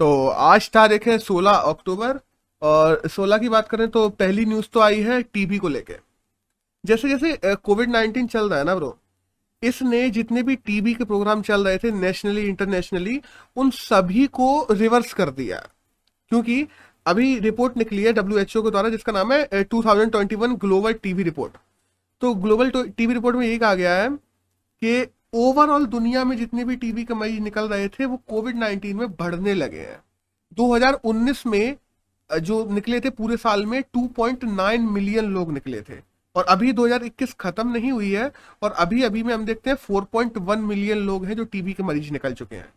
तो आज तारीख है 16 अक्टूबर। और 16 की बात करें तो पहली न्यूज़ तो आई है टीबी को लेके। जैसे जैसे कोविड 19 चल रहा है ना ब्रो, इसने जितने भी टीबी के प्रोग्राम चल रहे थे नेशनली इंटरनेशनली, उन सभी को रिवर्स कर दिया। क्योंकि अभी रिपोर्ट निकली है डब्ल्यू एच ओ के द्वारा जिसका नाम है 2021 ग्लोबल टीबी रिपोर्ट। तो ग्लोबल टीबी रिपोर्ट में यही कहा गया है कि ओवरऑल दुनिया में जितने भी टीबी के मरीज निकल रहे थे वो कोविड 19 में बढ़ने लगे हैं। 2019 में जो निकले थे पूरे साल में 2.9 मिलियन लोग निकले थे। और अभी 2021 खत्म नहीं हुई है, और अभी अभी में हम देखते हैं 4.1 मिलियन लोग हैं जो टीबी के मरीज निकल चुके हैं।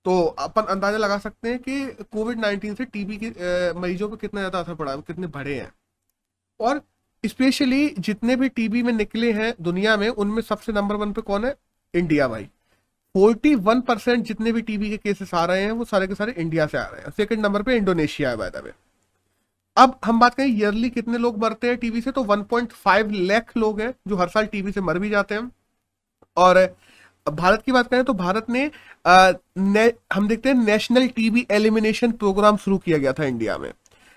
तो अपन अंदाजा लगा सकते हैं कि कोविड 19 से टीबी के मरीजों पर कितना ज्यादा असर पड़ा है, कितने बढ़े हैं। और स्पेशली जितने भी टीबी में निकले हैं दुनिया में, उनमें सबसे नंबर 1 पे कौन है? इंडिया भाई। 41% जितने भी टीबी के केसेस आ रहे हैं वो सारे के सारे इंडिया से आ रहे हैं। सेकंड नंबर पे इंडोनेशिया है बाय द वे। अब हम बात करें ईयरली कितने लोग मरते हैं टीबी से, तो 1.5 लाख लोग हैं जो हर साल टीबी से मर भी जाते हैं। और भारत की बात करें तो भारत ने हम देखते हैं नेशनल टीबी एलिमिनेशन प्रोग्राम शुरू किया गया था इंडिया में,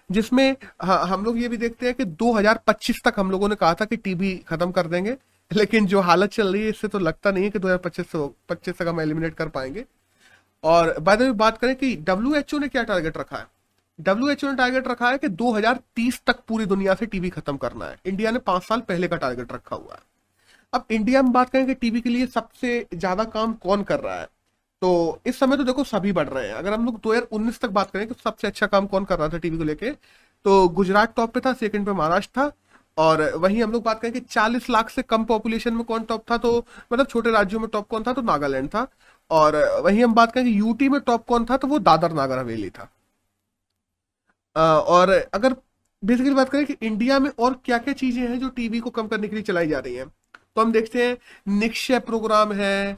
जिसमें हम लोग ये भी देखते हैं कि 2025 तक हम लोगों ने कहा था कि टीबी खत्म कर देंगे। लेकिन जो हालत चल रही है इससे तो लगता नहीं है कि 2025 तक हम एलिमिनेट कर पाएंगे। और बाय द वे बात करें कि डब्ल्यू एच ओ ने क्या टारगेट रखा है, डब्ल्यू एच ओ ने टारगेट रखा है कि 2030 तक पूरी दुनिया से टीबी खत्म करना है। इंडिया ने 5 साल पहले का टारगेट रखा हुआ है। अब इंडिया में बात करें कि टीबी के लिए सबसे ज्यादा काम कौन कर रहा है, तो इस समय तो देखो सभी बढ़ रहे हैं। अगर हम लोग 2019 तक बात करें कि सबसे अच्छा काम कौन कर रहा था टीबी को लेके, तो गुजरात टॉप पे था, सेकंड पे महाराष्ट्र था। और वहीं हम लोग बात करें कि 40 लाख से कम पॉपुलेशन में कौन टॉप था, तो मतलब छोटे राज्यों में टॉप कौन था, तो नागालैंड था। और वहीं हम बात करें कि यूटी में टॉप कौन था, तो वो दादर नागर हवेली था। और अगर बेसिकली बात करें कि इंडिया में और क्या क्या चीजें हैं जो टीबी को कम करने के लिए चलाई जा रही हैं, तो हम देखते हैं निक्षय प्रोग्राम है,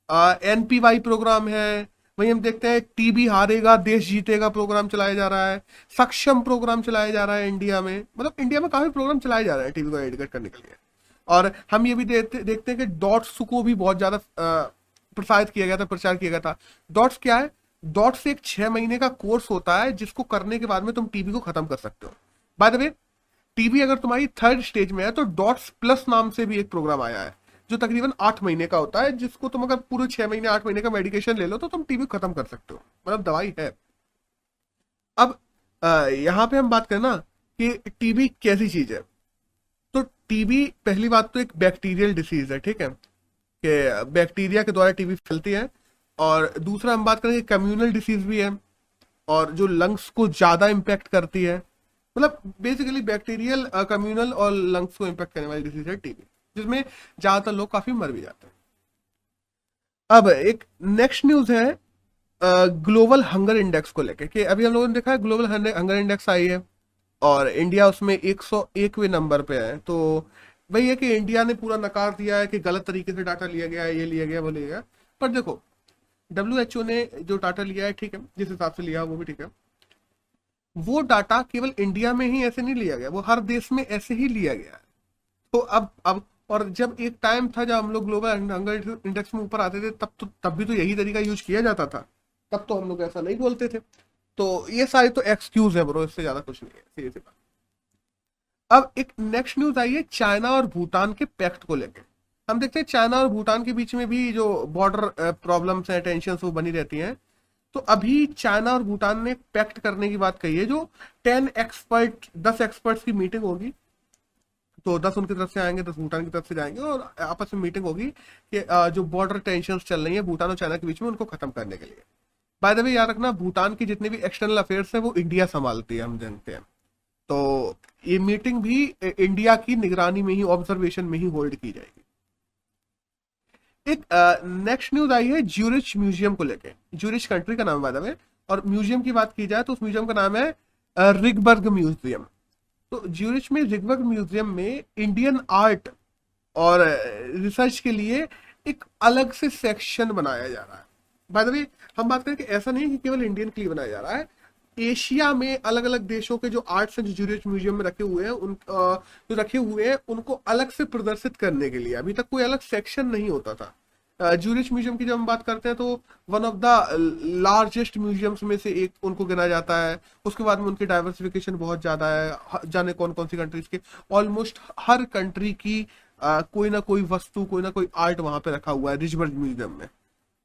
एनपीवाई प्रोग्राम है। वहीं हम देखते हैं टीबी हारेगा देश जीतेगा प्रोग्राम चलाया जा रहा है, सक्षम प्रोग्राम चलाया जा रहा है इंडिया में। मतलब इंडिया में काफी प्रोग्राम चलाए जा रहे हैं टीबी को एडिकेट करने के लिए। और हम ये भी देखते हैं कि डॉट्स को भी बहुत ज्यादा प्रसारित किया गया था, प्रचार किया गया था। डॉट्स क्या है? डॉट्स एक 6 महीने का कोर्स होता है जिसको करने के बाद में तुम टीबी को खत्म कर सकते हो। बाय द वे टीबी अगर तुम्हारी थर्ड स्टेज में है तो डॉट्स प्लस नाम से भी एक प्रोग्राम आया है जो तकरीबन 8 महीने का होता है, जिसको तुम अगर पूरे 6 महीने 8 महीने का मेडिकेशन ले लो तो तुम टीबी खत्म कर सकते हो। मतलब दवाई है। अब यहाँ पे हम बात करें ना कि टीबी कैसी चीज है, तो टीबी पहली बात तो एक बैक्टीरियल डिसीज है, ठीक है, कि बैक्टीरिया के द्वारा टीबी फैलती है। और दूसरा हम बात करें कि कम्युनल डिसीज भी है, और जो लंग्स को ज्यादा इम्पैक्ट करती है। मतलब बेसिकली बैक्टीरियल, कम्युनल और लंग्स को इम्पैक्ट करने वाली डिसीज है टीबी, जिसमें ज्यादातर लोग काफी मर भी जाते हैं। अब एक नेक्स्ट न्यूज है ग्लोबल हंगर इंडेक्स को लेके, कि अभी हम लोगों ने देखा है ग्लोबल हंगर इंडेक्स आई है और इंडिया उसमें 101वें नंबर पे है। तो वही है कि इंडिया ने पूरा नकार दिया है कि गलत तरीके से डाटा लिया गया है, ये लिया गया वो लिया गया। पर देखो डब्ल्यू एच ओ ने जो डाटा लिया है, ठीक है, जिस हिसाब से लिया वो भी ठीक है। वो डाटा केवल इंडिया में ही ऐसे नहीं लिया गया, वो हर देश में ऐसे ही लिया गया है। तो अब और जब एक टाइम था जब हम लोग ग्लोबल हंगर इंडेक्स में ऊपर आते थे, तब भी तो यही तरीका यूज किया जाता था। तब तो हम लोग ऐसा नहीं बोलते थे। तो ये सारी तो एक्सक्यूज है ब्रो, इससे ज्यादा कुछ नहीं है, सीधी सी बात। अब एक नेक्स्ट न्यूज आई है चाइना और भूटान के पैक्ट को लेकर। हम देखते हैं चाइना और भूटान के बीच में भी जो बॉर्डर प्रॉब्लम्स हैं, टेंशन वो बनी रहती हैं। तो अभी चाइना और भूटान ने पैक्ट करने की बात कही है, जो 10 एक्सपर्ट्स की मीटिंग होगी। तो 10 उनकी तरफ से आएंगे, 10 भूटान की तरफ से जाएंगे, और आपस में मीटिंग होगी कि जो बॉर्डर टेंशन चल रही है भूटान और चाइना के बीच में, उनको खत्म करने के लिए। बाय द वे याद रखना, भूटान की जितने भी एक्सटर्नल अफेयर्स है वो इंडिया संभालती है, हम जानते हैं। तो ये मीटिंग भी इंडिया की निगरानी में ही, ऑब्जर्वेशन में ही होल्ड की जाएगी। एक नेक्स्ट न्यूज आई है ज्यूरिच म्यूजियम को लेके। ज्यूरिच कंट्री का नाम है बाय द वे, और म्यूजियम की बात की जाए तो उस म्यूजियम का नाम है रिगबर्ग म्यूजियम। तो ज्यूरिच में रिगबर्ग म्यूजियम में इंडियन आर्ट और रिसर्च के लिए एक अलग से सेक्शन बनाया जा रहा है। बाय द वे हम बात करें कि ऐसा नहीं है कि केवल इंडियन के लिए बनाया जा रहा है, एशिया में अलग अलग देशों के जो आर्ट्स हैं जो ज्यूरिच म्यूजियम में रखे हुए हैं, जो रखे हुए हैं उनको अलग से प्रदर्शित करने के लिए। अभी तक कोई अलग सेक्शन नहीं होता था। ज्यूरिच म्यूजियम की जब हम बात करते हैं तो one of the largest museums में से एक उनको गिना जाता है। उसके बाद में उनकी डाइवर्सिफिकेशन बहुत ज़्यादा है, जाने कौन कौन सी कंट्रीज के, ऑलमोस्ट हर कंट्री की कोई ना कोई वस्तु, कोई ना कोई आर्ट वहां पे रखा हुआ है रिचबर्ग म्यूजियम में।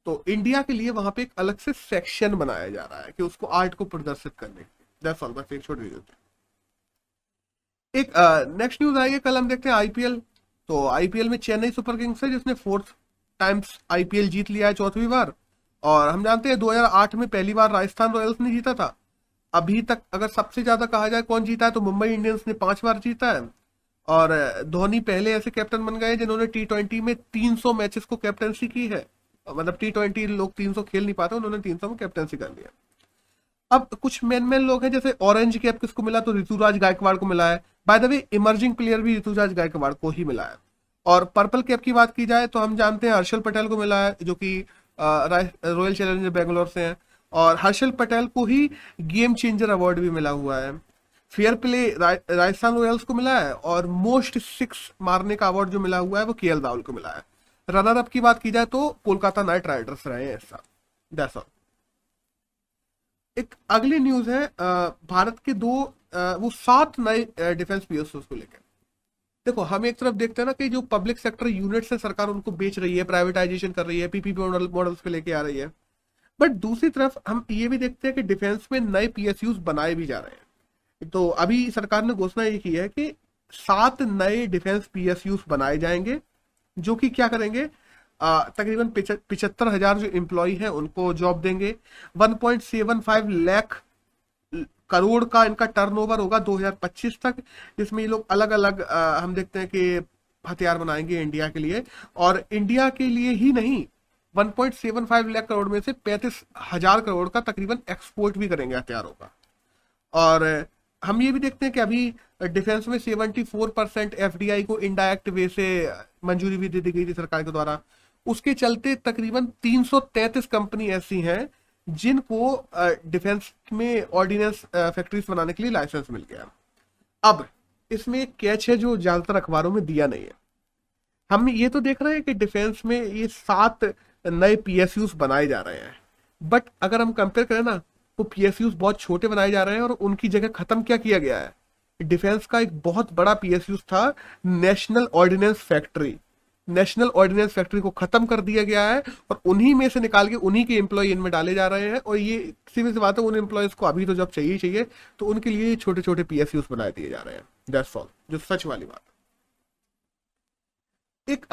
तो इंडिया के लिए वहां पे एक अलग से सेक्शन बनाया जा रहा है कि उसको आर्ट को प्रदर्शित करने। दैट्स ऑल, बस एक छोटी वीडियो थी। एक नेक्स्ट न्यूज आई है, कल हम देखते हैं आईपीएल। तो आईपीएल में चेन्नई सुपर किंग्स है जिसने 4th टाइम्स आईपीएल जीत लिया है, 4वीं बार। और हम जानते हैं 2008 में पहली बार राजस्थान रॉयल्स ने जीता था। अभी तक अगर सबसे ज्यादा कहा जाए कौन जीता है तो मुंबई इंडियंस ने 5 बार जीता है। और धोनी पहले ऐसे कैप्टन बन गए जिन्होंने T20 में 300 मैचेस को कैप्टनसी की है। मतलब T20 लोग 300 खेल नहीं पाते, उन्होंने 300 में कैप्टनसी कर लिया। अब कुछ मेन लोग हैं, जैसे ऑरेंज कैप किसको मिला तो ऋतुराज गायकवाड़ को मिला है। By the way emerging player भी ऋतुराज गायकवाड़ को ही मिला है। और पर्पल कैप की बात की जाए तो हम जानते हैं हर्षल पटेल को मिला है, जो कि रॉयल चैलेंजर बेंगलोर से हैं। और हर्षल पटेल को ही गेम चेंजर अवार्ड भी मिला हुआ है। फेयर प्ले राजस्थान रॉयल्स को मिला है। और मोस्ट सिक्स मारने का अवार्ड जो मिला हुआ है वो केएल राहुल को मिला है। रनर अप की बात की जाए तो कोलकाता नाइट राइडर्स रहे हैं ऐसा। That's all. एक अगली न्यूज है, भारत के वो 7 नए डिफेंस पीएसओ को लेकर। देखो, हम एक तरफ देखते हैं ना कि जो पब्लिक सेक्टर यूनिट्स है सरकार उनको बेच रही है, प्राइवेटाइजेशन कर रही है, पीपीपी मॉडल्स पे लेके आ रही है। बट दूसरी तरफ हम ये भी देखते हैं कि डिफेंस में नए पीएसयूज बनाए भी जा रहे हैं। तो अभी सरकार ने घोषणा ये की है कि 7 नए डिफेंस पीएसयूज बनाए जाएंगे, जो कि क्या करेंगे, तकरीबन 75,000 जो एम्प्लॉय हैं उनको जॉब देंगे। 1.75 लाख करोड़ का इनका टर्नओवर होगा 2025 तक, जिसमें ये लोग अलग अलग हम देखते हैं कि हथियार बनाएंगे इंडिया के लिए। और इंडिया के लिए ही नहीं, 1.75 लाख करोड़ में से 35,000 करोड़ का तकरीबन एक्सपोर्ट भी करेंगे हथियारों का। और हम ये भी देखते हैं कि अभी डिफेंस में 74% एफडीआई को इनडायरेक्ट वे से मंजूरी भी दे दी गई थी सरकार के द्वारा। उसके चलते तकरीबन 333 कंपनी ऐसी हैं जिनको डिफेंस में ऑर्डिनेंस फैक्ट्रीज बनाने के लिए लाइसेंस मिल गया। अब इसमें एक कैच है जो ज्यादातर अखबारों में दिया नहीं है। हम ये तो देख रहे हैं कि डिफेंस में ये 7 नए पीएसयूज बनाए जा रहे हैं, बट अगर हम कंपेयर करें ना, वो पीएसयूज बहुत छोटे बनाए जा रहे हैं और उनकी जगह खत्म क्या किया गया है। डिफेंस का एक बहुत बड़ा पीएसयूज था national ordnance factory. National ordnance factory को खत्म कर दिया गया है और उन्हीं में से निकाल के उन्हीं के एम्प्लॉय इनमें डाले जा रहे हैं। और ये सीधी सी बात है, उन एम्प्लॉयज को अभी तो जब चाहिए, तो उनके लिए छोटे छोटे पीएसयूज बनाए दिए जा रहे हैं। दैट्स ऑल, जो सच वाली बात है। एक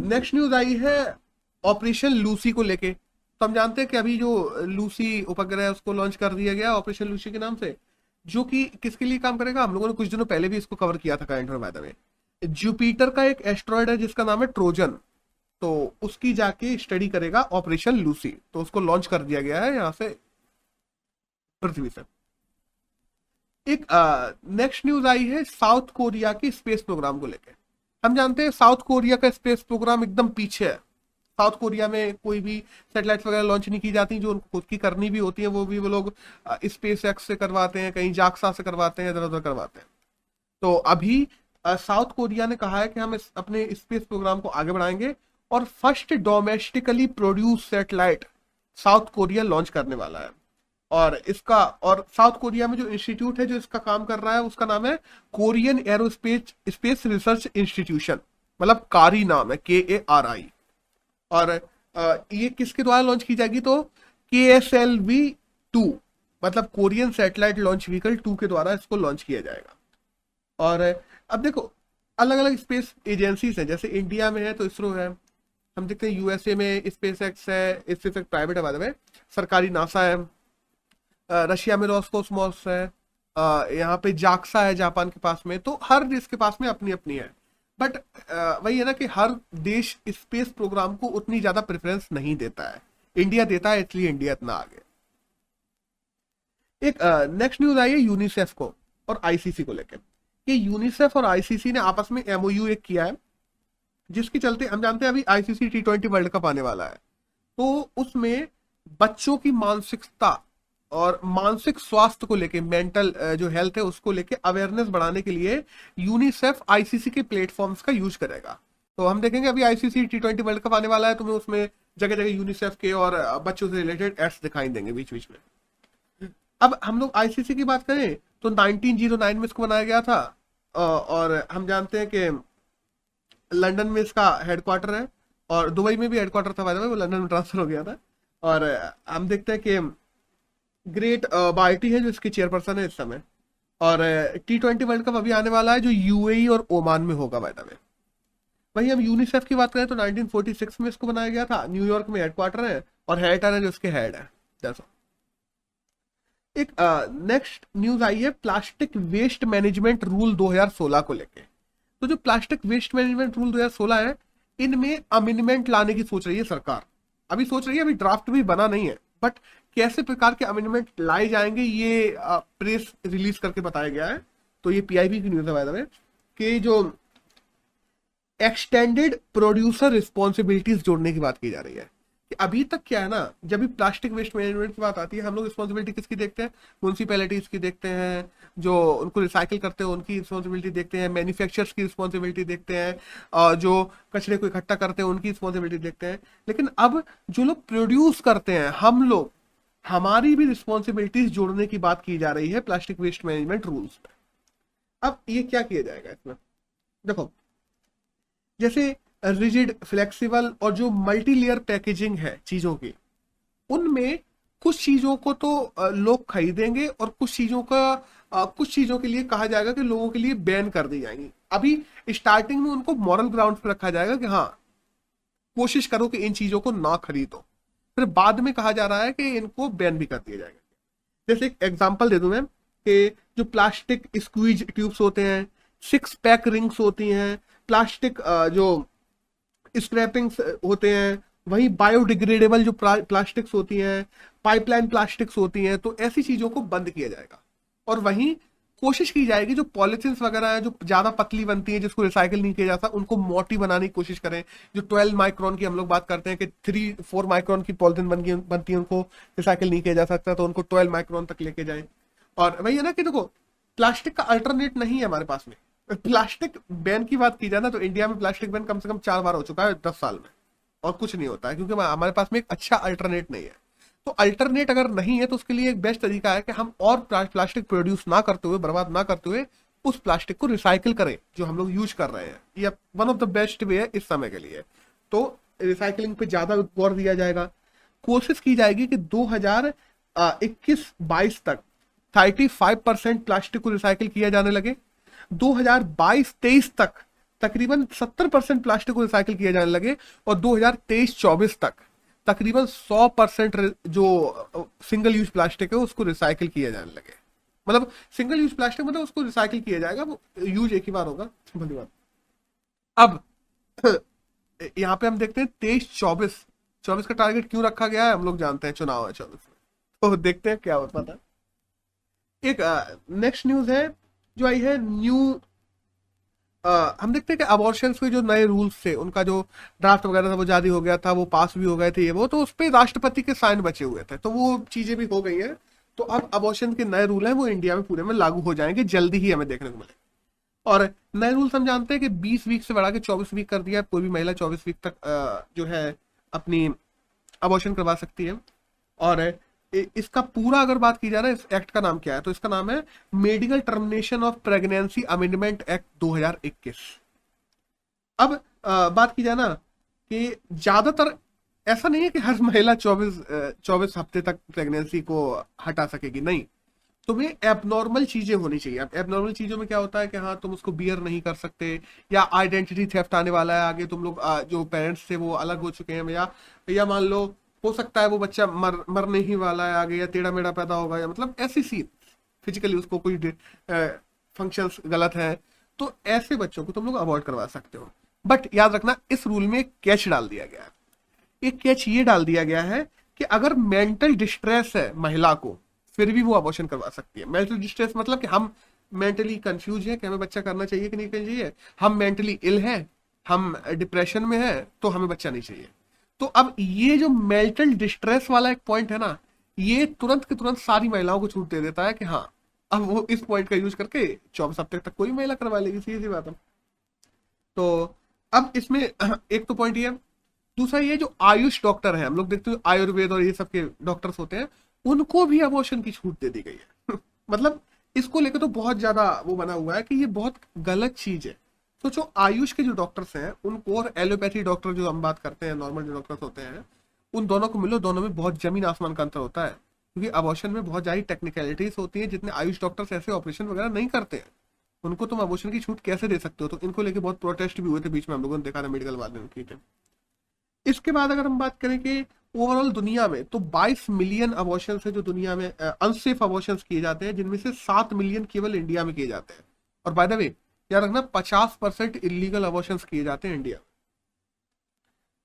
नेक्स्ट न्यूज आई है ऑपरेशन लूसी को लेके। तो हम जानते हैं कि अभी जो लूसी उपग्रह है उसको लॉन्च कर दिया गया ऑपरेशन लूसी के नाम से, जो कि किसके लिए काम करेगा, हम लोगों ने कुछ दिनों पहले भी इसको कवर किया था करंट में। बाय द वे, जुपिटर का एक एस्ट्रॉयड है जिसका नाम है ट्रोजन, तो उसकी जाके स्टडी करेगा ऑपरेशन लूसी। तो उसको लॉन्च कर दिया गया है यहां से, पृथ्वी से। एक नेक्स्ट न्यूज आई है साउथ कोरिया के स्पेस प्रोग्राम को लेकर। हम जानते हैं साउथ कोरिया का स्पेस प्रोग्राम एकदम पीछे है। साउथ कोरिया में कोई भी सैटेलाइट वगैरह लॉन्च नहीं की जाती, जो उनको खुद की करनी भी होती है वो लोग स्पेस एक्स से करवाते हैं, कहीं जाक्सा से करवाते हैं, इधर उधर करवाते हैं। तो अभी साउथ कोरिया ने कहा है कि हम अपने स्पेस प्रोग्राम को आगे बढ़ाएंगे और first domestically produce satellite south Korea launch करने वाला है। और साउथ कोरिया में जो इंस्टीट्यूट है जो इसका काम कर रहा है उसका नाम है Korean aerospace space research institution, मतलब कारी नाम है, KARI। और ये किसके द्वारा लॉन्च की जाएगी तो KSLV-2, मतलब कोरियन सैटेलाइट लॉन्च व्हीकल 2 के द्वारा इसको लॉन्च किया जाएगा। और अब देखो, अलग अलग स्पेस एजेंसीज हैं, जैसे इंडिया में है तो इसरो है, हम देखते हैं यूएसए में स्पेस एक्स है, स्पेस एक्स प्राइवेट है, बाद में सरकारी नासा है, रशिया में रोस्कोसमोस है, यहाँ पे जाक्सा है जापान के पास में। तो हर देश के पास में अपनी अपनी है, बट वही है ना कि हर देश स्पेस प्रोग्राम को उतनी ज्यादा प्रेफरेंस नहीं देता है। इंडिया देता है, इसलिए इंडिया इतना आगे। एक नेक्स्ट न्यूज आई है यूनिसेफ को और आईसीसी को लेकर कि यूनिसेफ और आईसीसी ने आपस में MOU एक किया है, जिसके चलते हम जानते हैं अभी आईसीसी T20 वर्ल्ड कप आने वाला है। तो उसमें बच्चों की मानसिकता और मानसिक स्वास्थ्य को लेके, मेंटल जो हेल्थ है उसको लेके अवेयरनेस बढ़ाने के लिए यूनिसेफ आईसीसी के प्लेटफॉर्म्स का यूज करेगा। तो हम देखेंगे अभी आईसीसी T20 वर्ल्ड कप आने वाला है, तो मैं उसमें जगह जगह यूनिसेफ के और बच्चों से रिलेटेड एड्स दिखाई देंगे बीच बीच में। अब हम लोग आईसीसी की बात करें तो 1909 में इसको बनाया गया था, और हम जानते हैं कि लंदन में इसका हेडक्वार्टर है, और दुबई में भी हेडक्वार्टर था, वो लंदन में ट्रांसफर हो गया था। और हम देखते हैं कि ग्रेट बाल्टी है जो इसकी चेयरपर्सन है इस समय। और T20 वर्ल्ड कप अभी आने वाला है जो यूएई और ओमान में होगा बाय द वे। वहीं हम यूनिसेफ की बात करें तो 1946 में इसको बनाया गया था, न्यूयॉर्क में हेडक्वार्टर है, और हेल्टर है जो इसके हेड है। That's all। एक नेक्स्ट न्यूज आई है प्लास्टिक वेस्ट मैनेजमेंट रूल 2016 को लेके। तो जो प्लास्टिक वेस्ट मैनेजमेंट रूल 2016 है, इनमें अमेंडमेंट लाने की सोच रही है सरकार। अभी सोच रही है, अभी ड्राफ्ट भी बना नहीं है, बट कैसे प्रकार के अमेंडमेंट लाए जाएंगे ये प्रेस रिलीज करके बताया गया है। तो ये पीआईबी की न्यूज है बाय द वे, कि जो एक्सटेंडेड प्रोड्यूसर रिस्पॉन्सिबिलिटीज जोड़ने की बात की जा रही है। कि अभी तक क्या है ना, जब भी प्लास्टिक वेस्ट मैनेजमेंट की बात आती है, हम लोग रिस्पॉन्सिबिलिटी किसकी देखते हैं? म्यूनसिपैलिटीज की देखते हैं, जो उनको रिसाइकिल करते हैं उनकी रिस्पॉन्सिबिलिटी देखते हैं, मैन्युफैक्चरर्स की रिस्पॉन्सिबिलिटी देखते हैं, और जो कचरे को इकट्ठा करते हैं उनकी रिस्पॉन्सिबिलिटी देखते हैं। लेकिन अब जो लोग प्रोड्यूस करते हैं, हम लोग, हमारी भी रिस्पॉन्सिबिलिटीज जोड़ने की बात की जा रही है प्लास्टिक वेस्ट मैनेजमेंट रूल्स में। अब ये क्या किया जाएगा इसमें? देखो, जैसे रिजिड, फ्लेक्सिबल और जो मल्टी लेयर पैकेजिंग है चीजों की, उनमें कुछ चीजों को तो लोग खरीदेंगे, और कुछ चीजों के लिए कहा जाएगा कि लोगों के लिए बैन कर दी जाएंगी। अभी स्टार्टिंग में उनको मॉरल ग्राउंड पर रखा जाएगा कि हाँ, कोशिश करो कि इन चीजों को ना खरीदो। फिर बाद में कहा जा रहा है कि इनको बैन भी कर दिया जाएगा। जैसे एक एग्जांपल दे दूं मैं, कि जो प्लास्टिक स्क्वीज ट्यूब्स होते हैं, 6 पैक रिंग्स होती हैं, प्लास्टिक जो स्क्रैपिंग्स होते हैं, वही बायोडिग्रेडेबल जो प्लास्टिक्स होती हैं, पाइपलाइन प्लास्टिक्स होती हैं, तो ऐसी चीजों को बंद किया जाएगा। और वहीं कोशिश की जाएगी जो पॉलिथीन वगैरह है जो ज्यादा पतली बनती है, जिसको रिसाइकिल नहीं किया जाता, उनको मोटी बनाने की कोशिश करें। जो 12 माइक्रोन की हम लोग बात करते हैं कि 3-4 माइक्रोन की पॉलिथीन बनती है, उनको रिसाइकिल नहीं किया जा सकता, तो उनको 12 माइक्रोन तक लेके जाए। और वही है ना कि देखो, प्लास्टिक का अल्टरनेट नहीं है हमारे पास में। प्लास्टिक बैन की बात की जाए ना, तो इंडिया में प्लास्टिक बैन कम से कम 4 बार हो चुका है 10 साल में, और कुछ नहीं होता है, क्योंकि हमारे पास में एक अच्छा अल्टरनेट नहीं है। तो अल्टरनेट अगर नहीं है, तो उसके लिए एक बेस्ट तरीका है कि हम और प्लास्टिक प्रोड्यूस ना करते हुए, बर्बाद ना करते हुए, उस प्लास्टिक को रिसाइकिल करें जो हम लोग यूज कर रहे हैं। ये one of the best way है इस समय के लिए। तो रिसाइकलिंग पे ज्यादा गौर दिया जाएगा। कोशिश की जाएगी कि 2021-22 तक 35% प्लास्टिक को रिसाइकिल किया जाने लगे। 2022-23 तक तकरीबन 70% प्लास्टिक को रिसाइकिल किया जाने लगे, और 2023-24 तक तकरीबन 100% जो सिंगल यूज प्लास्टिक है उसको रिसाइकिल किया जाने लगे। मतलब सिंगल यूज प्लास्टिक मतलब उसको रिसाइकिल किया जाएगा, वो यूज एक ही बार होगा, सिंपल बात। अब यहाँ पे हम देखते हैं 23-24 का टारगेट क्यों रखा गया है, हम लोग जानते हैं, चुनाव है 24 में, तो देखते हैं क्या होता है। एक नेक्स्ट न्यूज है जो आई है हम देखते हैं कि अबॉर्शंस के जो नए रूल्स थे, उनका जो ड्राफ्ट वगैरह था वो जारी हो गया था, वो पास भी हो गए थे, ये वो, तो उस पर राष्ट्रपति के साइन बचे हुए थे, तो वो चीजें भी हो गई हैं। तो अब अबॉर्शन के नए रूल हैं वो इंडिया में पूरे में लागू हो जाएंगे, जल्दी ही हमें देखने को मिले। और नए रूल्स हम जानते हैं कि 20 वीक से बढ़ा के 24 वीक कर दिया है। कोई भी महिला 24 वीक तक जो है अपनी अबॉर्शन करवा सकती है। और इसका पूरा अगर बात की जाए ना, इस एक्ट का नाम क्या है, तो इसका नाम है medical termination of pregnancy amendment act 2021। अब बात की जाए ना कि ज्यादातर ऐसा नहीं है कि हर महिला 24 हफ्ते तक प्रेगनेंसी को हटा सकेगी, नहीं। तुम्हें एबनॉर्मल चीजें होनी चाहिए। अब एबनॉर्मल चीजों में क्या होता है कि हाँ, तुम उसको बियर नहीं कर सकते, या आइडेंटिटी थेफ्ट आने वाला है आगे, तुम लोग जो पेरेंट्स थे वो अलग हो चुके हैं, या मान लो हो सकता है वो बच्चा मरने ही वाला है आगे, या टेढ़ा मेढ़ा पैदा होगा, या मतलब ऐसी सी फिजिकली उसको कोई फंक्शंस गलत है, तो ऐसे बच्चों को तुम लोग अवॉइड करवा सकते हो। बट याद रखना, इस रूल में एक कैच डाल दिया गया है। एक कैच ये डाल दिया गया है कि अगर मेंटल डिस्ट्रेस है महिला को, फिर भी वो अबॉर्शन करवा सकती है। मेंटल डिस्ट्रेस मतलब कि हम मेंटली कंफ्यूज हैं कि हमें बच्चा करना चाहिए कि नहीं करना चाहिए, हम मेंटली इल हैं, हम डिप्रेशन में हैं, तो हमें बच्चा नहीं चाहिए। तो अब ये जो मेंटल डिस्ट्रेस वाला एक पॉइंट है ना, ये तुरंत के तुरंत सारी महिलाओं को छूट दे देता है कि हाँ, अब वो इस पॉइंट का यूज करके 24 हफ्ते तक कोई महिला करवा लेगी, सीधी सी बात है। तो अब इसमें एक तो पॉइंट ये है, दूसरा ये जो आयुष डॉक्टर है, हम लोग देखते हैं आयुर्वेद और ये सब के डॉक्टर्स होते हैं, उनको भी अबॉर्शन की छूट दे दी गई है मतलब इसको लेकर तो बहुत ज्यादा वो बना हुआ है कि ये बहुत गलत चीज है। तो जो आयुष के जो डॉक्टर्स हैं उनको, और एलोपैथी डॉक्टर जो हम बात करते हैं, नॉर्मल जो डॉक्टर्स होते हैं, उन दोनों को मिलो, दोनों में बहुत जमीन आसमान का अंतर होता है, क्योंकि अबॉर्शन में बहुत ज्यादा टेक्निकलिटीज होती है, जितने आयुष डॉक्टर्स ऐसे ऑपरेशन वगैरह नहीं करते हैं, उनको तुम अबॉर्शन की छूट कैसे दे सकते हो। तो इनको लेके बहुत प्रोटेस्ट भी हुए थे बीच में, हम लोगों ने देखा था मेडिकल वाले की थे। इसके बाद अगर हम बात करें कि ओवरऑल दुनिया में, तो 22 मिलियन अबॉर्शन है जो दुनिया में अनसेफ अबॉर्शन किए जाते हैं, जिनमें से 7 मिलियन केवल इंडिया में किए जाते हैं। और बाय द वे याद रखना 50% इलीगल अबॉर्शन किए जाते हैं इंडिया में।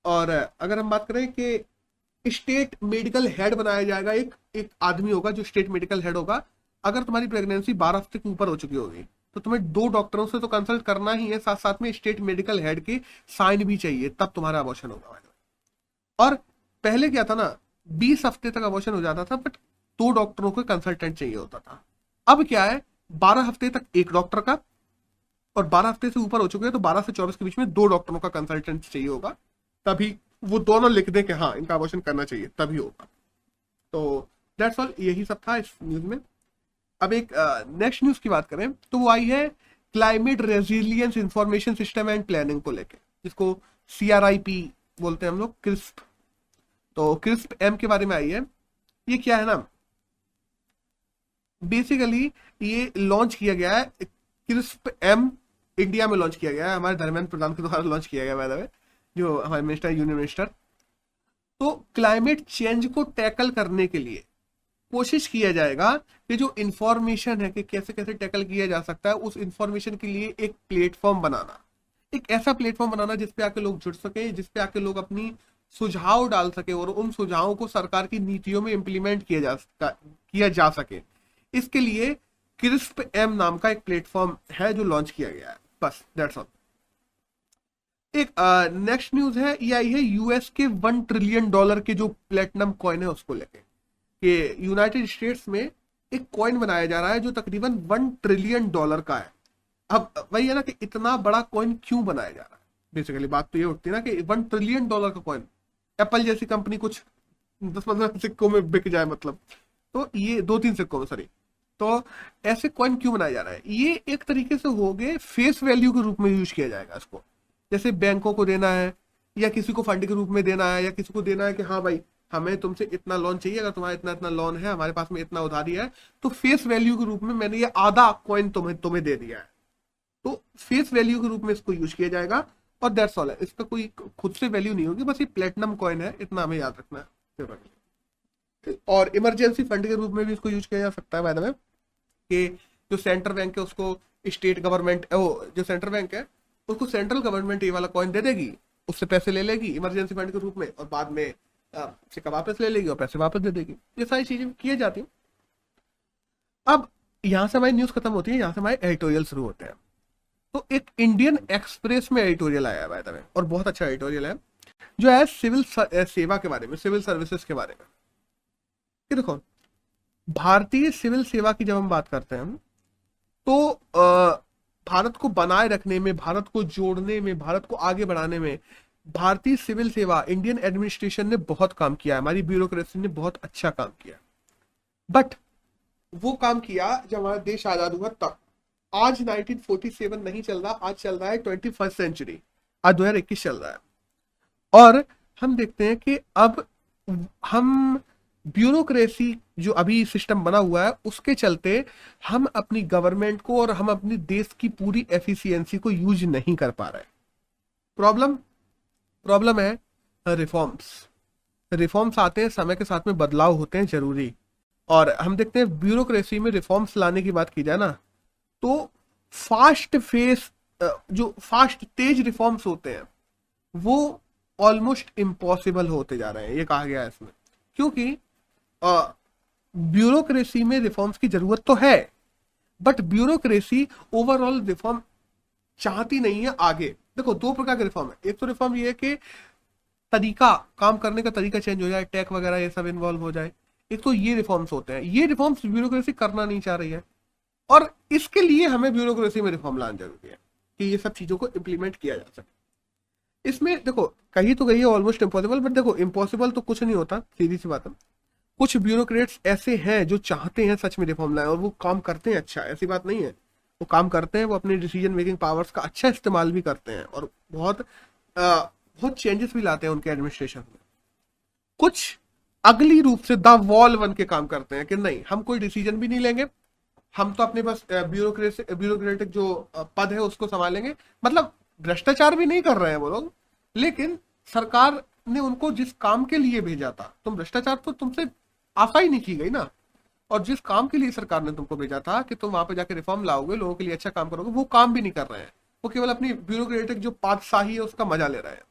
और अगर हम बात करें कि स्टेट मेडिकल हेड बनाया जाएगा, एक एक आदमी होगा जो स्टेट मेडिकल हेड होगा। अगर तुम्हारी प्रेगनेंसी 12 हफ्ते के ऊपर हो चुकी होगी तो तुम्हें 2 डॉक्टरों से तो कंसल्ट करना ही है, साथ साथ में स्टेट मेडिकल हेड के साइन भी चाहिए, तब तुम्हारा अबॉर्शन होगा। और पहले क्या था ना, 20 हफ्ते तक अबॉर्शन हो जाता था, बट 2 डॉक्टरों को कंसल्टेंट चाहिए होता था। अब क्या है, 12 हफ्ते तक एक डॉक्टर का, और 12 हफ्ते से ऊपर हो चुके हैं तो 12 से 24 के बीच में 2 डॉक्टरों का कंसल्टेंट चाहिए होगा, तभी वो दोनों लिख दें कि हाँ इनका अबॉर्शन करना चाहिए, तभी होगा। तो दैट्स ऑल, यही सब था इस न्यूज में। अब एक नेक्स्ट न्यूज की बात करें तो वो आई है climate resilience information system and planning को लेके, जिसको CRIP बोलते हैं हम लोग, क्रिस्प। तो क्रिस्प M के बारे में आई है। ये क्या है ना, बेसिकली ये लॉन्च किया गया है, क्रिस्प M इंडिया में लॉन्च किया गया है, हमारे धर्मेंद्र प्रधान के द्वारा लॉन्च किया गया है, जो हमारे मिनिस्टर, यूनियन मिनिस्टर। तो क्लाइमेट चेंज को टैकल करने के लिए कोशिश किया जाएगा कि जो इंफॉर्मेशन है कि कैसे कैसे टैकल किया जा सकता है, उस इंफॉर्मेशन के लिए एक प्लेटफॉर्म बनाना, एक ऐसा प्लेटफॉर्म बनाना जिसपे आके लोग जुड़ सके, जिसपे आके लोग अपनी सुझाव डाल सके और उन सुझावों को सरकार की नीतियों में इम्प्लीमेंट किया जा सके। इसके लिए क्रिस्प M नाम का एक प्लेटफॉर्म है जो लॉन्च किया गया है। बस दैट्स ऑल। एक नेक्स्ट न्यूज है, ये आई है US के $1 ट्रिलियन के जो प्लेटिनम कॉइन है उसको लेके, कि यूनाइटेड स्टेट्स में एक कॉइन बनाया जा रहा है जो तकरीबन $1 ट्रिलियन का है। अब वही है ना कि इतना बड़ा कॉइन क्यों बनाया जा रहा है, बेसिकली बात तो ये उठती है ना कि $1 ट्रिलियन का कॉइन, एप्पल जैसी कंपनी कुछ 10-15 सिक्कों में बिक जाए, मतलब तो ये 2-3 सिक्कों में, सॉरी। तो ऐसे कॉइन क्यों बनाया जा रहा है, ये एक तरीके से हो गए फेस वैल्यू के रूप में यूज किया जाएगा इसको, जैसे बैंकों को देना है या किसी को फंड के रूप में देना है, या किसी को देना है कि हाँ भाई हमें तुमसे इतना लोन चाहिए, अगर तुम्हारा इतना इतना लोन है, हमारे पास में इतना उधारी है, तो फेस वैल्यू के रूप में मैंने ये आधा कॉइन तुम्हें दे दिया है, तो फेस वैल्यू के रूप में इसको यूज किया जाएगा। और दैट्स ऑल है, इसका कोई खुद से वैल्यू नहीं होगी, बस ये प्लेटिनम कॉइन है, इतना हमें याद रखना है। और इमरजेंसी फंड के रूप में भी इसको यूज किया जा सकता है बाय द वे, कि जो सेंट्रल बैंक है उसको स्टेट गवर्नमेंट, जो सेंट्रल बैंक है उसको सेंट्रल गवर्नमेंट ये वाला कॉइन दे देगी, उससे पैसे ले लेगी इमरजेंसी फंड के रूप में, और बाद में सिक्का वापस ले लेगी और पैसे वापस दे देगी। ये सारी चीजें की जाती हैं। अब यहां से हमारी न्यूज खत्म होती है, यहां से हमारे एडिटोरियल शुरू होते हैं। तो एक इंडियन एक्सप्रेस में एडिटोरियल आया बाय द वे, और बहुत अच्छा एडिटोरियल है, जो है सिविल सेवा के बारे में, सिविल सर्विसेज के बारे में। ये देखो, भारतीय सिविल सेवा की जब हम बात करते हैं तो भारत को बनाए रखने में, भारत को जोड़ने में, भारत को आगे बढ़ाने में भारतीय सिविल सेवा, इंडियन एडमिनिस्ट्रेशन ने बहुत काम किया है, हमारी ब्यूरोक्रेसी ने बहुत अच्छा काम किया। बट वो काम किया जब हमारा देश आजाद हुआ तब। आज 1947 नहीं चल रहा, आज चल रहा है 21st सेंचुरी, आज 2021 चल रहा है। और हम देखते हैं कि अब हम ब्यूरोक्रेसी जो अभी सिस्टम बना हुआ है उसके चलते हम अपनी गवर्नमेंट को और हम अपनी देश की पूरी एफिशिएंसी को यूज नहीं कर पा रहे। प्रॉब्लम है रिफॉर्म्स आते हैं, समय के साथ में बदलाव होते हैं जरूरी। और हम देखते हैं ब्यूरोक्रेसी में रिफॉर्म्स लाने की बात की जाए ना, तो जो फास्ट तेज रिफॉर्म्स होते हैं वो ऑलमोस्ट इम्पॉसिबल होते जा रहे हैं, ये कहा गया है इसमें। क्योंकि ब्यूरोक्रेसी में रिफॉर्म्स की जरूरत तो है, बट ब्यूरोक्रेसी ओवरऑल रिफॉर्म चाहती नहीं है आगे। देखो, 2 प्रकार के रिफॉर्म है। एक तो रिफॉर्म ये है कि तरीका, काम करने का तरीका चेंज हो जाए, टैक्स वगैरह ये सब इन्वॉल्व हो जाए। एक तो ये रिफॉर्म्स होते हैं, ये रिफॉर्म्स ब्यूरोक्रेसी करना नहीं चाह रही है, और इसके लिए हमें ब्यूरोक्रेसी में रिफॉर्म लाना जरूरी है कि ये सब चीजों को इंप्लीमेंट किया जा सके। इसमें देखो कही तो गई है ऑलमोस्ट इम्पॉसिबल, बट देखो इम्पॉसिबल तो कुछ नहीं होता, सीधी सी बात है। कुछ ब्यूरोक्रेट्स ऐसे हैं जो चाहते हैं सच में रिफॉर्म लाए और वो काम करते हैं अच्छा, ऐसी बात नहीं है। वो काम करते हैं, वो अपनी डिसीजन मेकिंग पावर्स का अच्छा इस्तेमाल भी करते हैं और बहुत चेंजेस भी लाते हैं उनके एडमिनिस्ट्रेशन में। कुछ अगली रूप से द वॉल बन के काम करते हैं कि नहीं हम कोई डिसीजन भी नहीं लेंगे, हम तो अपने बस ब्यूरोक्रेटिक जो पद है उसको संभालेंगे। मतलब भ्रष्टाचार भी नहीं कर रहे हैं वो लोग, लेकिन सरकार ने उनको जिस काम के लिए भेजा था, तुम भ्रष्टाचार तो तुमसे आशा ही नहीं की गई ना। और जिस काम के लिए सरकार ने तुमको भेजा था कि तुम वहां पे जाके रिफॉर्म लाओगे, लोगों के लिए अच्छा काम करोगे, वो काम भी नहीं कर रहे हैं। वो केवल अपनी ब्यूरोक्रेटिक जो पातशाही है उसका मजा ले रहे हैं।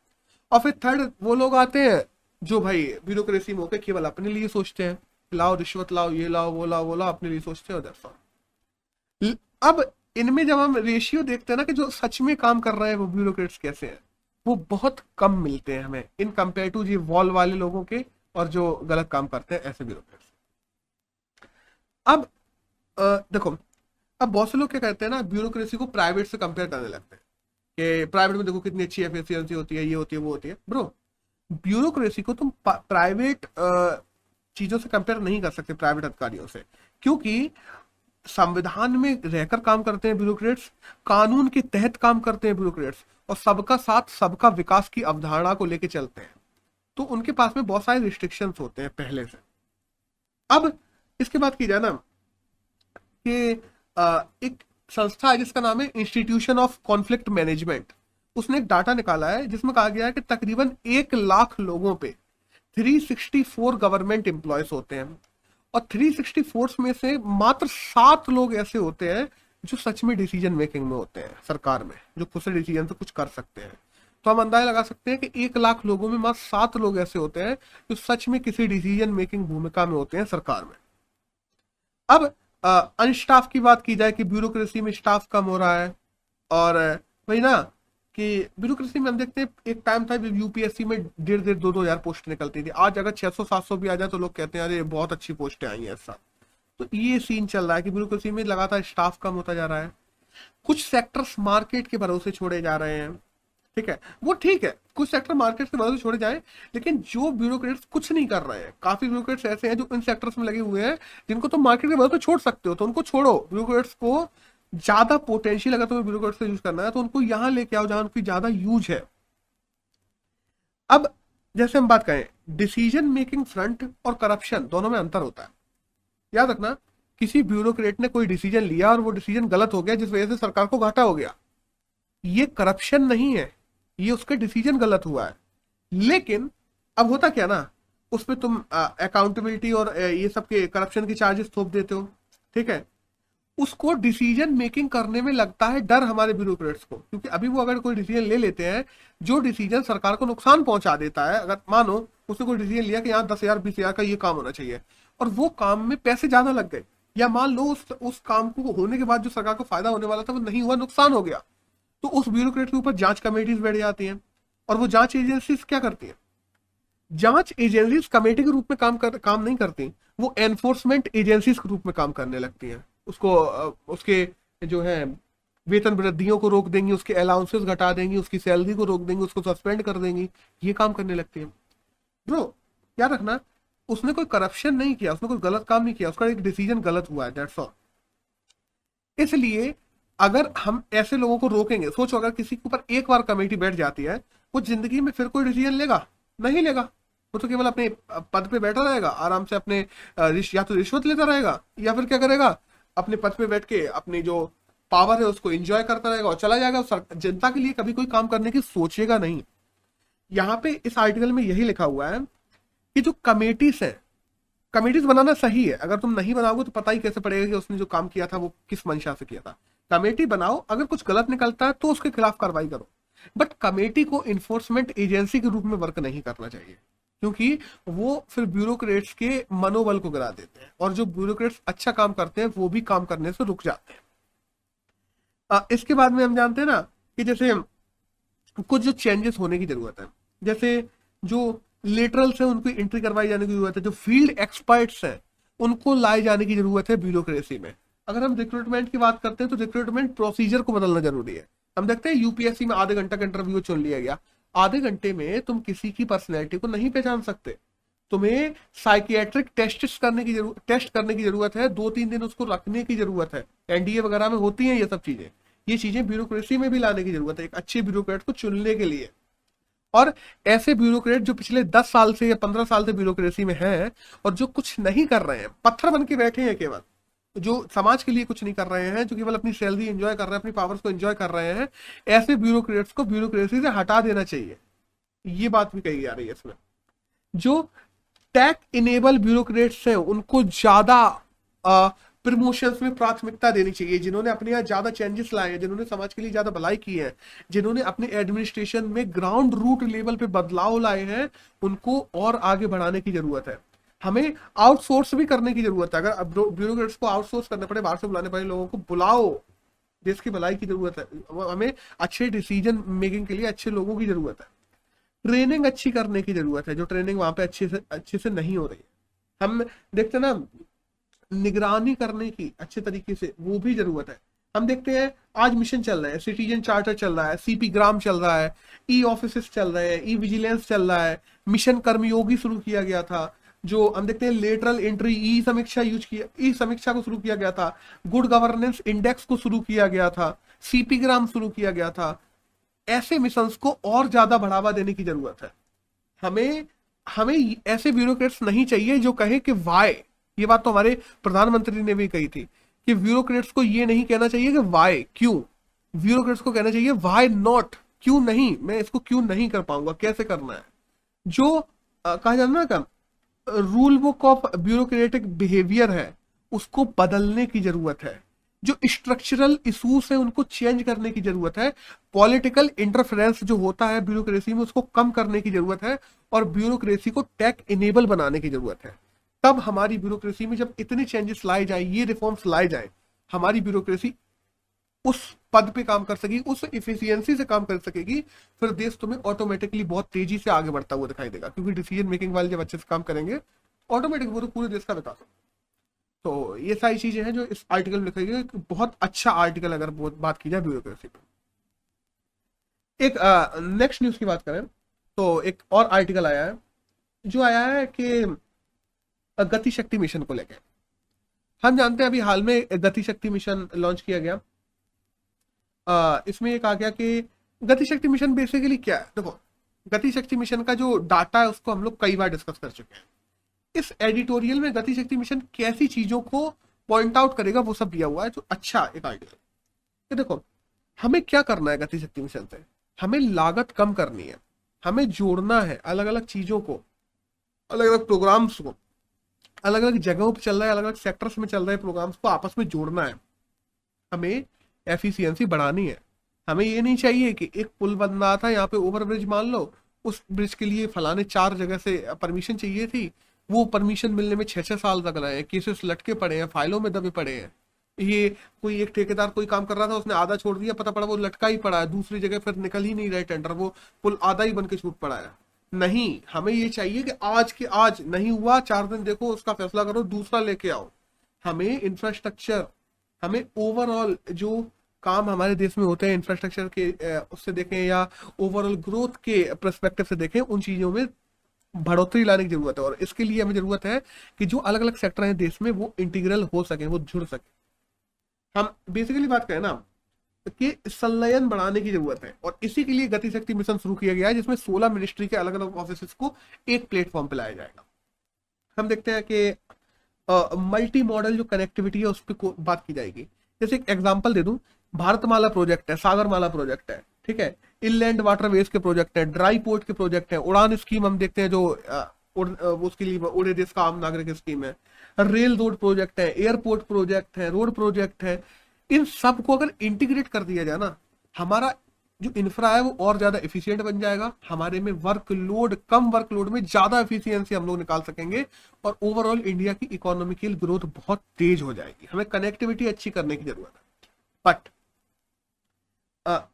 और फिर थर्ड वो लोग आते हैं जो भाई ब्यूरोक्रेसी में होकर केवल अपने लिए सोचते हैं, लाओ रिश्वत लाओ, ये लाओ वो लाओ, अपने लिए सोचते हैं। That's all. अब इनमें जब हम रेशियो देखते हैं ना कि जो सच में काम कर रहे हैं वो ब्यूरोक्रेट्स कैसे हैं, वो बहुत कम मिलते हैं हमें इन कंपेयर टू जी वॉल वाले लोगों के और जो गलत काम करते हैं ऐसे ब्यूरोक्रेट्स। अब देखो, अब बहुत से लोग क्या करते हैं ना, ब्यूरोक्रेसी को प्राइवेट से कंपेयर करने लगते हैं कि प्राइवेट में देखो कितनी अच्छी एफिशिएंसी होती है, ये होती है वो होती है। ब्रो, ब्यूरोक्रेसी को तुम प्राइवेट चीजों से कंपेयर नहीं कर सकते, प्राइवेट अधिकारियों से, क्योंकि संविधान में रहकर काम करते हैं ब्यूरोक्रेट्स, कानून के तहत काम करते हैं ब्यूरोक्रेट्स, और सबका साथ सबका विकास की अवधारणा को लेके चलते हैं। तो उनके पास में बहुत सारे रिस्ट्रिक्शंस होते हैं पहले से। अब इसके बाद की जाए ना कि एक संस्था है जिसका नाम है इंस्टीट्यूशन ऑफ कॉन्फ्लिक्ट मैनेजमेंट। उसने एक डाटा निकाला है जिसमें कहा गया है कि तकरीबन 1 लाख लोगों पे 364 गवर्नमेंट एम्प्लॉयज होते हैं, और 364 में से मात्र 7 लोग ऐसे होते हैं जो सच में डिसीजन मेकिंग में होते हैं सरकार में, जो खुद से डिसीजन से कुछ कर सकते हैं। तो हम अंदाजा लगा सकते हैं कि 1 लाख लोगों में मात्र 7 लोग ऐसे होते हैं जो सच में किसी डिसीजन मेकिंग भूमिका में होते हैं सरकार में। अब अनस्टाफ की बात की जाए कि ब्यूरोक्रेसी में स्टाफ कम हो रहा है, और वही ना कि ब्यूरोक्रेसी में हम देखते हैं एक टाइम था यूपीएससी में 1,500-2,000 पोस्ट निकलती थी। आज अगर 600-700 भी आ जाए तो लोग कहते हैं अरे बहुत अच्छी पोस्टें आई हैं ऐसा। तो ये सीन चल रहा है कि ब्यूरोक्रेसी में लगातार स्टाफ कम होता जा रहा है। कुछ सेक्टर्स मार्केट के भरोसे छोड़े जा रहे हैं, ठीक है, वो ठीक है, कुछ सेक्टर मार्केट के भरोसे छोड़े जाए, लेकिन जो ब्यूरोक्रेट्स कुछ नहीं कर रहे हैं, काफी ब्यूरोक्रेट्स ऐसे हैं जो इन सेक्टर्स में लगे हुए हैं जिनको तो मार्केट के भरोसे छोड़ सकते हो, तो उनको छोड़ो। ब्यूरोक्रेट्स को ज्यादा पोटेंशियल अगर तुम्हें ब्यूरोक्रेट्स से यूज करना है तो उनको यहां लेके आओ जहां उनकी ज्यादा यूज है। अब जैसे हम बात करें डिसीजन मेकिंग फ्रंट और करप्शन, दोनों में अंतर होता है। याद रखना, किसी ब्यूरोक्रेट ने कोई डिसीजन लिया और वो डिसीजन गलत हो गया जिस वजह से सरकार को घाटा हो गया, ये करप्शन नहीं है, ये उसका डिसीजन गलत हुआ है। लेकिन अब होता क्या ना, उस पर तुम अकाउंटेबिलिटी और ये सब के करप्शन की चार्जेस थोप देते हो, ठीक है, उसको डिसीजन मेकिंग करने में लगता है डर हमारे ब्यूरोक्रेट्स को, क्योंकि अभी वो अगर कोई डिसीजन ले लेते हैं जो डिसीजन सरकार को नुकसान पहुंचा देता है, अगर मानो उसने कोई डिसीजन लिया कि यहाँ 10,000 20,000 का ये काम होना चाहिए और वो काम में पैसे ज्यादा लग गए, या मान लो उस काम को होने के बाद जो सरकार को फायदा होने वाला था वो नहीं हुआ, नुकसान हो गया, तो उस ब्यूरोक्रेट के ऊपर जांच कमेटीज बैठ जाती हैं। और वो जांच एजेंसीज क्या करती है, जांच एजेंसीज कमेटी के रूप में काम नहीं करती, वो एनफोर्समेंट एजेंसीज के रूप में काम करने लगती हैं। उसको उसके जो है वेतन वृद्धियों को रोक देंगी, उसके अलाउंसेस घटा देंगी, उसकी सैलरी को रोक देंगी, उसको सस्पेंड कर देंगी, ये काम करने लगती है। ब्रो याद रखना, उसने कोई करप्शन नहीं किया, उसने कोई गलत काम नहीं किया, उसका एक डिसीजन गलत हुआ है, दैट्स ऑल। इसलिए अगर हम ऐसे लोगों को रोकेंगे, सोचो अगर किसी के ऊपर एक बार कमेटी बैठ जाती है, वो जिंदगी में फिर कोई डिसीजन लेगा नहीं लेगा, वो तो केवल अपने पद पे बैठा रहेगा, आराम से अपने या तो रिश्वत लेता रहेगा या फिर क्या करेगा, अपने पद पे बैठ के अपनी जो पावर है उसको एंजॉय करता रहेगा और चला जाएगा, जनता के लिए कभी कोई काम करने की सोचेगा नहीं। यहाँ पे इस आर्टिकल में यही लिखा हुआ है कि जो कमेटीज है, कमेटीज बनाना सही है, अगर तुम नहीं बनाओगे तो पता ही कैसे पड़ेगा कि उसने जो काम किया था वो किस मंशा से किया था। कमेटी बनाओ, अगर कुछ गलत निकलता है तो उसके खिलाफ कार्रवाई करो, बट कमेटी को इन्फोर्समेंट एजेंसी के रूप में वर्क नहीं करना चाहिए, क्योंकि वो फिर ब्यूरोक्रेट्स के मनोबल को गिरा देते हैं, और जो ब्यूरोक्रेट्स अच्छा काम करते हैं वो भी काम करने से रुक जाते हैं। इसके बाद में हम जानते हैं ना कि जैसे कुछ जो चेंजेस होने की जरूरत है, जैसे जो लेटरल्स है उनको एंट्री करवाई जाने की जरूरत है, जो फील्ड एक्सपर्ट्स हैं उनको लाए जाने की जरूरत है ब्यूरोक्रेसी में। अगर हम रिक्रूटमेंट की बात करते हैं तो रिक्रूटमेंट प्रोसीजर को बदलना जरूरी है। हम देखते हैं यूपीएससी में आधे घंटा का इंटरव्यू चुन लिया गया, आधे घंटे में तुम किसी की पर्सनैलिटी को नहीं पहचान सकते। तुम्हें साइकियाट्रिक टेस्ट करने की जरूरत है, 2-3 दिन उसको रखने की जरूरत है। एनडीए वगैरह में होती हैं ये सब चीजें। ये चीजें ब्यूरोक्रेसी में भी लाने की जरूरत है एक अच्छे ब्यूरोक्रेट को चुनने के लिए। और ऐसे ब्यूरोक्रेट जो पिछले 10 साल से या 15 साल से ब्यूरोक्रेसी में हैं और जो कुछ नहीं कर रहे हैं, पत्थर बन के बैठे हैं केवल, जो समाज के लिए कुछ नहीं कर रहे हैं, जो केवल अपनी सैलरी एंजॉय कर रहे हैं, अपनी पावर्स को एंजॉय कर रहे हैं, ऐसे ब्यूरोक्रेट्स को ब्यूरोक्रेसी से हटा देना चाहिए। ये बात भी कही जा रही है इसमें। जो टेक इनेबल ब्यूरोक्रेट्स हैं उनको ज्यादा प्रमोशंस में प्राथमिकता देनी चाहिए, जिन्होंने अपने यहाँ ज्यादा चेंजेस लाए हैं, जिन्होंने समाज के लिए ज्यादा भलाई की है, जिन्होंने अपने एडमिनिस्ट्रेशन में ग्राउंड रूट लेवल पे बदलाव लाए हैं, उनको और आगे बढ़ाने की जरूरत है। हमें आउटसोर्स भी करने की जरूरत है। अगर ब्यूरोक्रेट्स को आउटसोर्स करने पड़े, बाहर से बुलाने पड़े, लोगों को बुलाओ, देश की भलाई की जरूरत है। हमें अच्छे डिसीजन मेकिंग के लिए अच्छे लोगों की जरूरत है। ट्रेनिंग अच्छी करने की जरूरत है, जो ट्रेनिंग वहां पे अच्छे से नहीं हो रही है। हम देखते ना, निगरानी करने की अच्छे तरीके से, वो भी जरूरत है। हम देखते हैं आज मिशन चल रहे हैं, सिटीजन चार्टर चल रहा है, सीपी ग्राम चल रहा है, ई ऑफिस चल रहे हैं, ई विजिलेंस चल रहा है, मिशन कर्मयोगी शुरू किया गया था, जो हम देखते हैं लेटरल एंट्री ई समीक्षा को शुरू किया गया था, गुड गवर्नेंस इंडेक्स को शुरू किया गया था, सीपी ग्राम शुरू किया गया था। ऐसे मिशंस को और ज्यादा बढ़ावा देने की जरूरत है। हमें हमें ऐसे ब्यूरोक्रेट्स नहीं चाहिए जो कहे कि वाई। ये बात तो हमारे प्रधानमंत्री ने भी कही थी कि ब्यूरोक्रेट्स को ये नहीं कहना चाहिए कि वाई, क्यों। ब्यूरोक्रेट्स को कहना चाहिए वाई नॉट, क्यों नहीं, मैं इसको क्यों नहीं कर पाऊंगा, कैसे करना है। जो कहा जाता ना का rule book of bureaucratic behaviour है, उसको बदलने की जरूरत है। जो स्ट्रक्चरल इश्यूज है उनको चेंज करने की जरूरत है। पॉलिटिकल इंटरफेरेंस जो होता है ब्यूरोक्रेसी में, उसको कम करने की जरूरत है। और ब्यूरोक्रेसी को टेक इनेबल बनाने की जरूरत है। तब हमारी ब्यूरोक्रेसी में जब इतने चेंजेस लाए जाए, ये रिफॉर्म्स लाए जाए, हमारी ब्यूरोक्रेसी उस पद पे काम कर सकेगी, उस इफिशियंसी से काम कर सकेगी। फिर देश तुम्हें ऑटोमेटिकली बहुत तेजी से आगे बढ़ता हुआ दिखाई देगा, क्योंकि डिसीजन मेकिंग वाले जब अच्छे से काम करेंगे, ऑटोमेटिक पूरे देश का विकास होगा। तो ये सारी चीजें हैं जो इस आर्टिकल में लिखी गई। बहुत अच्छा आर्टिकल अगर बात की जाए ब्यूरोक्रेसी पे। एक नेक्स्ट न्यूज की बात करें तो एक और आर्टिकल आया है, जो आया है कि गति शक्ति मिशन को लेकर। हम जानते हैं अभी हाल में गति शक्ति मिशन लॉन्च किया गया। इसमें एक आ गया कि गति शक्ति मिशन बेसिकली क्या है। देखो, गति शक्ति मिशन का जो डाटा है उसको हम लोग कई बार डिस्कस कर चुके हैं। इस एडिटोरियल में गति शक्ति मिशन कैसी चीजों को पॉइंट आउट करेगा वो सब दिया हुआ है, जो अच्छा एक आर्टिकल। ये देखो, हमें क्या करना है गति शक्ति मिशन से, हमें लागत कम करनी है, हमें जोड़ना है अलग अलग चीजों को, अलग अलग प्रोग्राम्स को, अलग अलग जगहों पर चल रहा है, अलग अलग सेक्टर्स में चल रहे प्रोग्राम्स को आपस में जोड़ना है। हमें एफिशिएंसी बढ़ानी है। हमें ये नहीं चाहिए कि एक पुल बन रहा था यहाँ पे, ओवर ब्रिज मान लो, उस ब्रिज के लिए फलाने 4 जगह से परमिशन चाहिए थी, वो परमिशन मिलने में 6-6 साल लग रहे हैं, केसेस लटके पड़े हैं, फाइलों में दबे पड़े हैं। ये कोई एक ठेकेदार कोई काम कर रहा था, उसने आधा छोड़ दिया, पता पड़ा वो लटका ही पड़ा है, दूसरी जगह फिर निकल ही नहीं रहे टेंडर, वो पुल आधा ही बन के छूट पड़ा है। नहीं, हमें ये चाहिए कि आज के आज नहीं हुआ, 4 दिन देखो, उसका फैसला करो, दूसरा लेके आओ। हमें इंफ्रास्ट्रक्चर, हमें ओवरऑल जो काम हमारे देश में होते हैं इंफ्रास्ट्रक्चर के उससे देखें या ओवरऑल ग्रोथ के पर्सपेक्टिव से देखें, उन चीजों में बढ़ोतरी लाने की जरूरत है। और इसके लिए हमें जरूरत है कि जो अलग अलग सेक्टर हैं देश में वो इंटीग्रल हो सके, वो जुड़ सके। हम बेसिकली बात करें ना कि संलयन बढ़ाने की जरूरत है, और इसी के लिए गति शक्ति मिशन शुरू किया गया है, जिसमें 16 मिनिस्ट्री के अलग अलग ऑफिस को एक प्लेटफॉर्म पे लाया जाएगा। हम देखते हैं कि मल्टी मॉडल जो कनेक्टिविटी है उस पर बात की जाएगी। जैसे एक एग्जाम्पल दे दूं, भारतमाला प्रोजेक्ट है, सागरमाला प्रोजेक्ट है, ठीक है, इनलैंड वाटरवेज के प्रोजेक्ट है, ड्राई पोर्ट के प्रोजेक्ट है, उड़ान स्कीम हम देखते हैं जो उसके लिए उड़े देश का आम नागरिक स्कीम है, रेल रोड प्रोजेक्ट है, एयरपोर्ट प्रोजेक्ट है, रोड प्रोजेक्ट है। इन सब को अगर इंटीग्रेट कर दिया जाए ना, हमारा जो इंफ्रा है वो और ज्यादा एफिशिएंट बन जाएगा। हमारे में कम वर्कलोड में ज्यादा एफिशिएंसी हम लोग निकाल सकेंगे, और ओवरऑल इंडिया की इकोनॉमिकल ग्रोथ बहुत तेज हो जाएगी। हमें कनेक्टिविटी अच्छी करने की जरूरत है, बट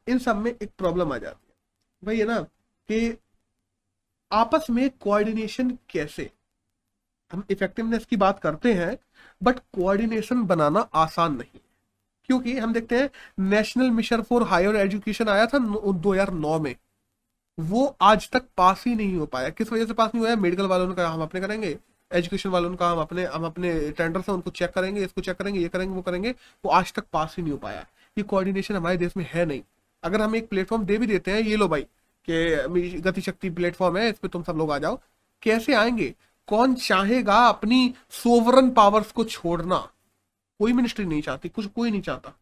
इन सब में एक प्रॉब्लम आ जाती है, वही है ना कि आपस में कोऑर्डिनेशन कैसे। हम इफेक्टिवनेस की बात करते हैं, बट कोऑर्डिनेशन बनाना आसान नहीं, क्योंकि हम देखते हैं national mission for higher education आया था 2009 में, वो आज तक पास ही नहीं हो पाया। किस वजह से पास नहीं हुआ है? मेडिकल वालों ने कहा हम अपने करेंगे, एजुकेशन वालों ने कहा हम अपने टेंडर से उनको चेक करेंगे, इसको चेक करेंगे, ये करेंगे, वो करेंगे। वो आज तक पास ही नहीं हो पाया। ये कोऑर्डिनेशन हमारे देश में है नहीं। अगर हम एक प्लेटफॉर्म दे भी देते हैं, ये लो भाई कि गति शक्ति प्लेटफॉर्म है, इस पे तुम सब लोग आ जाओ, कैसे आएंगे? कौन चाहेगा अपनी सोवरन पावर्स को छोड़ना? कोई मिनिस्ट्री नहीं चाहती, कुछ कोई नहीं चाहता।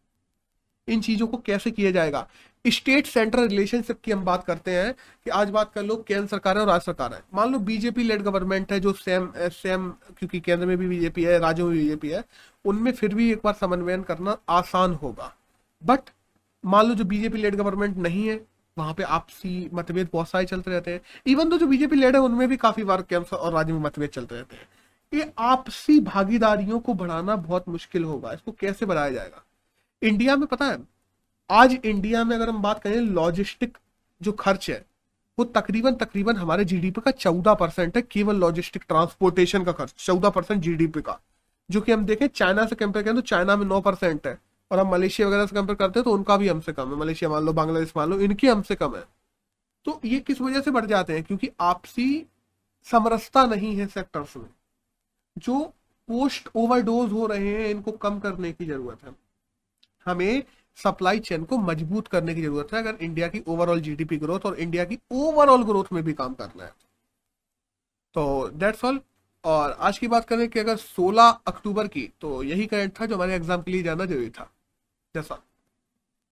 इन चीजों को कैसे किया जाएगा? स्टेट सेंट्रल रिलेशनशिप की हम बात करते हैं कि आज बात कर लो, केंद्र सरकार है और राज्य सरकार है। मान लो बीजेपी लेड गवर्नमेंट है, जो सेम सेम, क्योंकि केंद्र में भी बीजेपी है, राज्यों में बीजेपी है, उनमें फिर भी एक बार समन्वयन करना आसान होगा। बट मान लो जो बीजेपी लेड गवर्नमेंट नहीं है, वहां पे आपसी मतभेद बहुत सारे चलते रहते हैं। इवन तो जो बीजेपी लेड है उनमें भी काफी बार केंद्र और राज्य में मतभेद चलते रहते हैं। ये आपसी भागीदारियों को बढ़ाना बहुत मुश्किल होगा। इसको कैसे बढ़ाया जाएगा? इंडिया में पता है, आज इंडिया में अगर हम बात करें, लॉजिस्टिक जो खर्च है वो तकरीबन तकरीबन हमारे जीडीपी का 14% है। केवल लॉजिस्टिक ट्रांसपोर्टेशन का खर्च 14% जीडीपी का। जो कि हम देखें चाइना से कंपेयर करें तो चाइना में 9% है, और हम मलेशिया वगैरह से कंपेयर करते हैं तो उनका भी हमसे कम है। मलेशिया मान लो, बांग्लादेश मान लो, इनकी हमसे कम है। तो ये किस वजह से बढ़ जाते हैं? क्योंकि आपसी समरसता नहीं है सेक्टर्स में। जो पोस्ट ओवरडोज हो रहे हैं, इनको कम करने की जरूरत है। हमें सप्लाई चेन को मजबूत करने की जरूरत है, अगर इंडिया की ओवरऑल जीडीपी ग्रोथ और इंडिया की ओवरऑल ग्रोथ में भी काम करना है। तो दैट्स ऑल। और आज की बात करें कि अगर 16 अक्टूबर की, तो यही करंट था जो हमारे एग्जाम के लिए जाना जरूरी था। जैसा